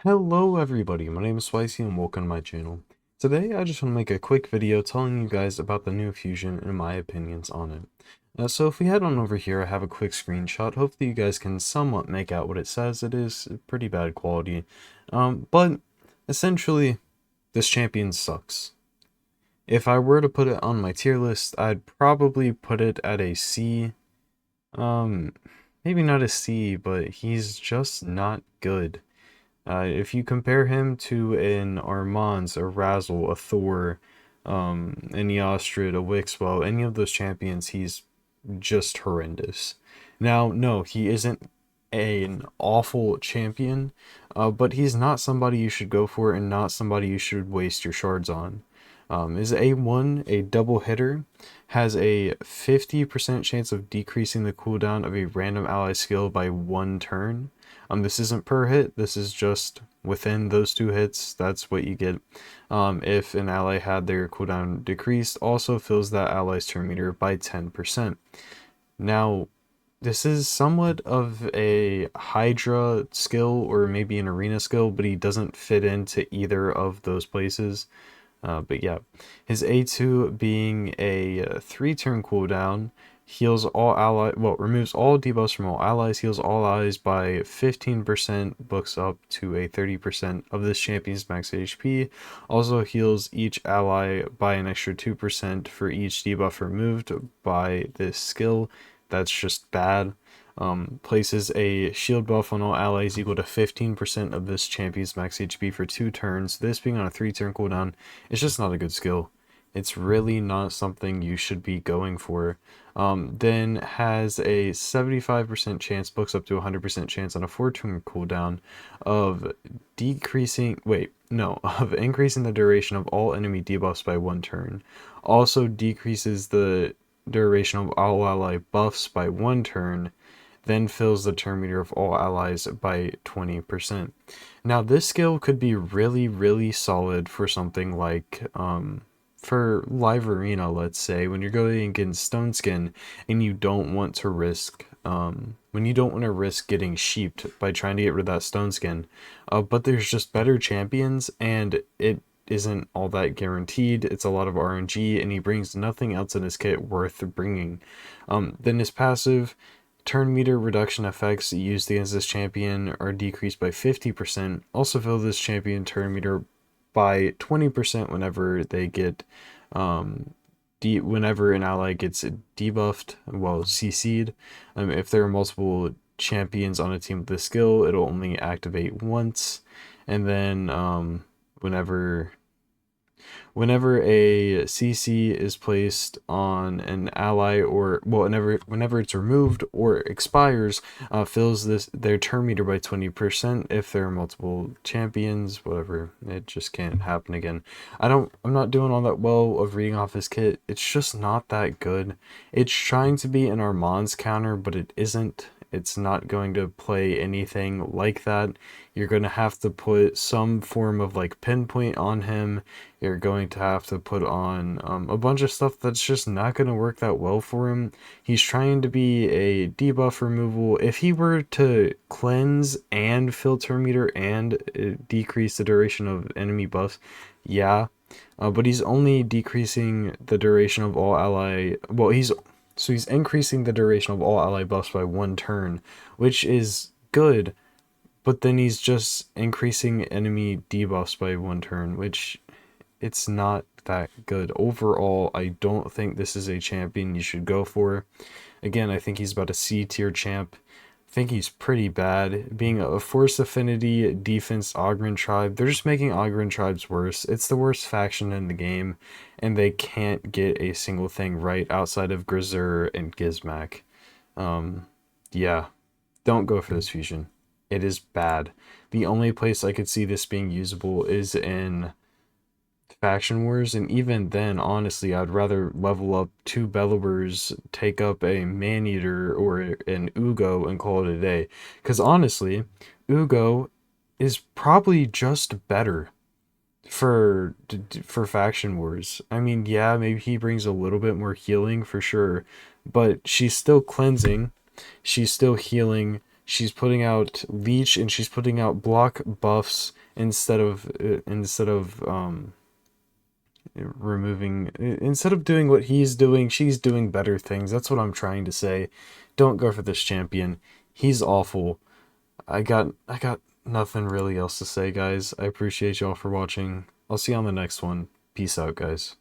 Hello everybody, my name is Spicy and welcome to my channel. Today I just want to make a quick video telling you guys about the new fusion and my opinions on it. So if we head on over here, I have a quick screenshot. Hopefully you guys can somewhat make out what it says. It is pretty bad quality. But essentially, this champion sucks. If I were to put it on my tier list, I'd probably put it at a C. Um, Maybe not a C, but he's just not good. If you compare him to an Armand's, a Razzle, a Thor, an Eostrid, a Wixwell, any of those champions, he's just horrendous. Now, no, he isn't an awful champion, but he's not somebody you should go for and not somebody you should waste your shards on. Is A1 a double hitter? Has a 50% chance of decreasing the cooldown of a random ally skill by 1 turn. This isn't per hit, this is just within those 2 hits. That's what you get. If an ally had their cooldown decreased, also fills that ally's turn meter by 10%. Now, this is somewhat of a Hydra skill or maybe an arena skill, but he doesn't fit into either of those places. But yeah, his A2 being a 3-turn cooldown, heals all removes all debuffs from all allies, heals all allies by 15%, books up to a 30% of this champion's max HP, also heals each ally by an extra 2% for each debuff removed by this skill. That's just bad. Places a shield buff on all allies equal to 15% of this champion's max HP for 2 turns. This being on a 3-turn cooldown, it's just not a good skill. It's really not something you should be going for. Then has a 75% chance, books up to 100% chance on a 4-turn cooldown of of increasing the duration of all enemy debuffs by 1 turn. Also decreases the duration of all ally buffs by 1 turn, then fills the turn meter of all allies by 20%. Now this skill could be really solid for something like for LiveArena, let's say, when you're going against Stone Skin and you don't want to risk getting sheeped by trying to get rid of that Stone Skin, but there's just better champions and it isn't all that guaranteed. It's a lot of RNG and he brings nothing else in his kit worth bringing. Then his passive turn meter reduction effects used against this champion are decreased by 50%. Also fill this champion turn meter by 20% whenever they get whenever an ally gets debuffed, well, CC'd. If there are multiple champions on a team with this skill, it'll only activate once. And then whenever a CC is placed on an ally, or well, whenever it's removed or expires, fills their turn meter by 20%. If there are multiple champions, whatever, it just can't happen again. I'm not doing all that well of reading off his kit. It's just not that good. It's trying to be an Armand's counter, but it isn't. It's not going to play anything like that. You're going to have to put some form of like pinpoint on him. You're going to have to put on a bunch of stuff that's just not going to work that well for him. He's trying to be a debuff removal. If he were to cleanse and filter meter and decrease the duration of enemy buffs, yeah. But he's only decreasing the duration of all ally. Well, he's increasing the duration of all ally buffs by 1 turn, which is good, but then he's just increasing enemy debuffs by 1 turn, which it's not that good. Overall, I don't think this is a champion you should go for. Again, I think he's about a C tier champ. I think he's pretty bad. Being a Force Affinity defense Ogryn tribe, they're just making Ogryn tribes worse. It's the worst faction in the game, and they can't get a single thing right outside of Grizzer and Gizmak. Yeah, don't go for this fusion. It is bad. The only place I could see this being usable is in Faction Wars, and even then, honestly, I'd rather level up 2 Bellowers, take up a Maneater or an Ugo, and call it a day. Because honestly, Ugo is probably just better for Faction Wars. I mean, yeah, maybe he brings a little bit more healing for sure, but she's still cleansing, she's still healing, She's putting out leech and she's putting out block buffs instead of removing, instead of doing what he's doing, she's doing better things. That's what I'm trying to say. Don't go for this champion. He's awful. I got nothing really else to say, guys. I appreciate y'all for watching. I'll see you on the next one. Peace out, guys.